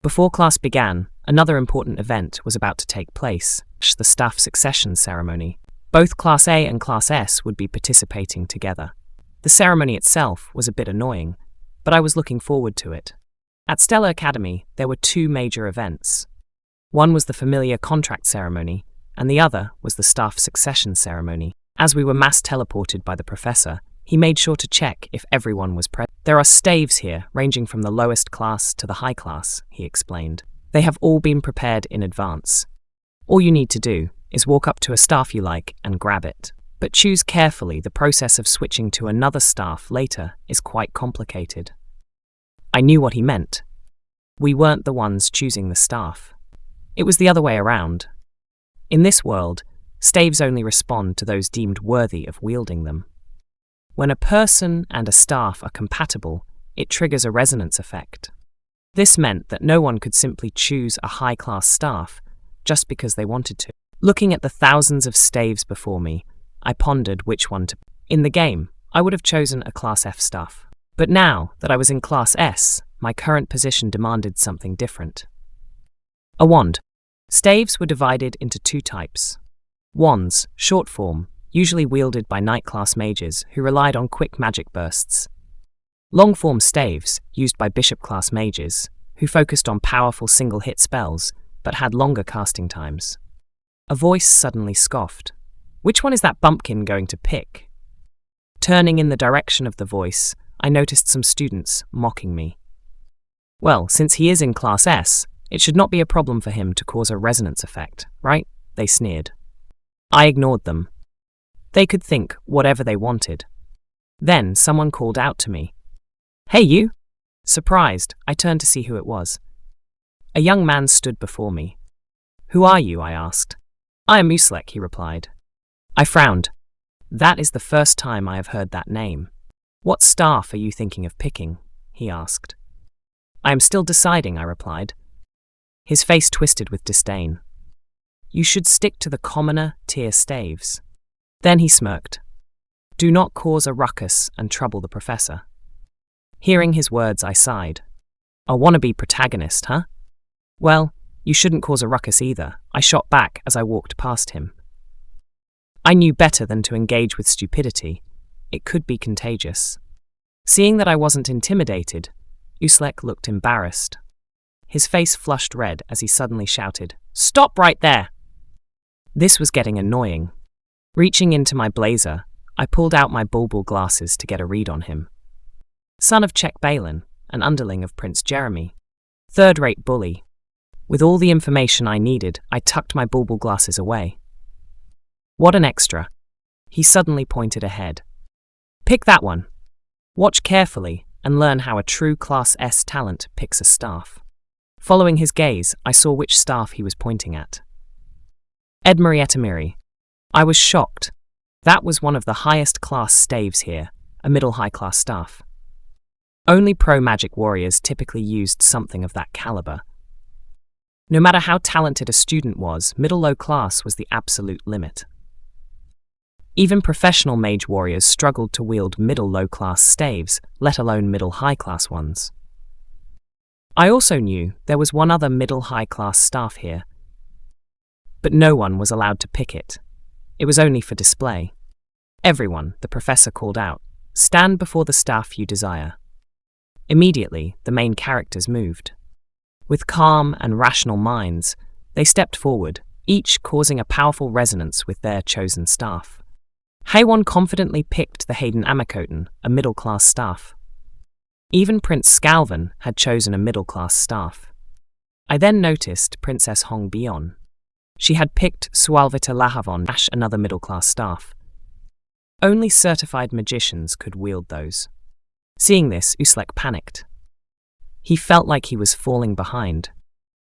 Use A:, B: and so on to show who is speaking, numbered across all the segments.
A: Before class began, another important event was about to take place, the staff succession ceremony. Both Class A and Class S would be participating together. The ceremony itself was a bit annoying, but I was looking forward to it. At Stellar Academy, there were two major events. One was the familiar contract ceremony, and the other was the staff succession ceremony. As we were mass teleported by the professor, he made sure to check if everyone was present. There are staves here, ranging from the lowest class to the high class, he explained. They have all been prepared in advance. All you need to do is walk up to a staff you like and grab it. But choose carefully. The process of switching to another staff later is quite complicated. I knew what he meant. We weren't the ones choosing the staff. It was the other way around. In this world, staves only respond to those deemed worthy of wielding them. When a person and a staff are compatible, it triggers a resonance effect. This meant that no one could simply choose a high-class staff just because they wanted to. Looking at the thousands of staves before me, I pondered which one to pick. In the game, I would have chosen a Class F staff. But now that I was in Class S, my current position demanded something different. A wand. Staves were divided into two types. Wands, short form, usually wielded by Night-class mages who relied on quick magic bursts. Long-form staves, used by Bishop-class mages, who focused on powerful single-hit spells, but had longer casting times. A voice suddenly scoffed. "Which one is that bumpkin going to pick?" Turning in the direction of the voice, I noticed some students mocking me. Well, since he is in Class S, it should not be a problem for him to cause a resonance effect, right? They sneered. I ignored them. They could think whatever they wanted. Then someone called out to me. "Hey, you!" Surprised, I turned to see who it was. A young man stood before me. "Who are you?" I asked. "I am Uslek," he replied. I frowned. That is the first time I have heard that name. "What staff are you thinking of picking?" he asked. "I am still deciding," I replied. His face twisted with disdain. "You should stick to the commoner tier staves." Then he smirked. "Do not cause a ruckus and trouble the professor." Hearing his words, I sighed. "A wannabe protagonist, huh? Well, you shouldn't cause a ruckus either," I shot back as I walked past him. I knew better than to engage with stupidity. It could be contagious. Seeing that I wasn't intimidated, Uslek looked embarrassed. His face flushed red as he suddenly shouted, "Stop right there!" This was getting annoying. Reaching into my blazer, I pulled out my bulbul glasses to get a read on him. Son of Czech Balin, an underling of Prince Jeremy. Third-rate bully. With all the information I needed, I tucked my bulbul glasses away. What an extra. He suddenly pointed ahead. "Pick that one. Watch carefully and learn how a true Class S talent picks a staff." Following his gaze, I saw which staff he was pointing at. Edmure Etemiri. I was shocked. That was one of the highest class staves here, a middle-high class staff. Only pro-magic warriors typically used something of that caliber. No matter how talented a student was, middle-low class was the absolute limit. Even professional mage warriors struggled to wield middle-low class staves, let alone middle-high class ones. I also knew there was one other middle-high class staff here, but no one was allowed to pick it. It was only for display. "Everyone," the professor called out, "stand before the staff you desire." Immediately, the main characters moved. With calm and rational minds, they stepped forward, each causing a powerful resonance with their chosen staff. Haewon confidently picked the Hayden Amakoten, a middle-class staff. Even Prince Scalvan had chosen a middle-class staff. I then noticed Princess Hong Bion. She had picked Sualvita Lahavon, another middle-class staff. Only certified magicians could wield those. Seeing this, Uslek panicked. He felt like he was falling behind.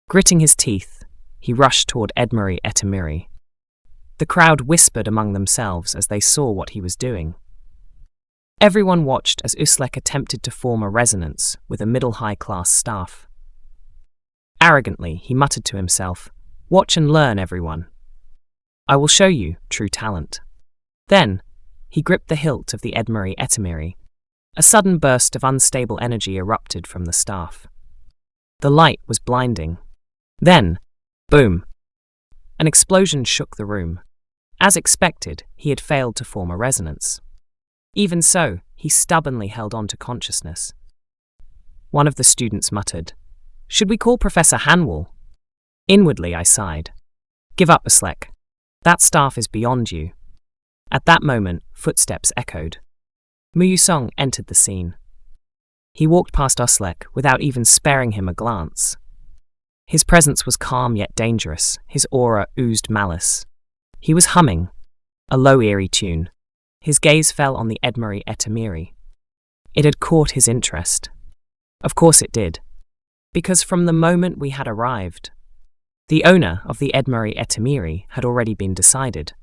A: Gritting his teeth, he rushed toward Edmure Etemiri. The crowd whispered among themselves as they saw what he was doing. Everyone watched as Uslek attempted to form a resonance with a middle-high class staff. Arrogantly, he muttered to himself, "Watch and learn, everyone. I will show you true talent." Then, he gripped the hilt of the Edmure Etemiri. A sudden burst of unstable energy erupted from the staff. The light was blinding. Then, boom! An explosion shook the room. As expected, he had failed to form a resonance. Even so, he stubbornly held on to consciousness. One of the students muttered, "Should we call Professor Hanwell?" Inwardly, I sighed. "Give up, Uslek. That staff is beyond you." At that moment, footsteps echoed. Muyusong entered the scene. He walked past Uslek without even sparing him a glance. His presence was calm yet dangerous. His aura oozed malice. He was humming a low, eerie tune. His gaze fell on the Edmari Etamiri. It had caught his interest. Of course it did. Because from the moment we had arrived, the owner of the Edmari Etamiri had already been decided.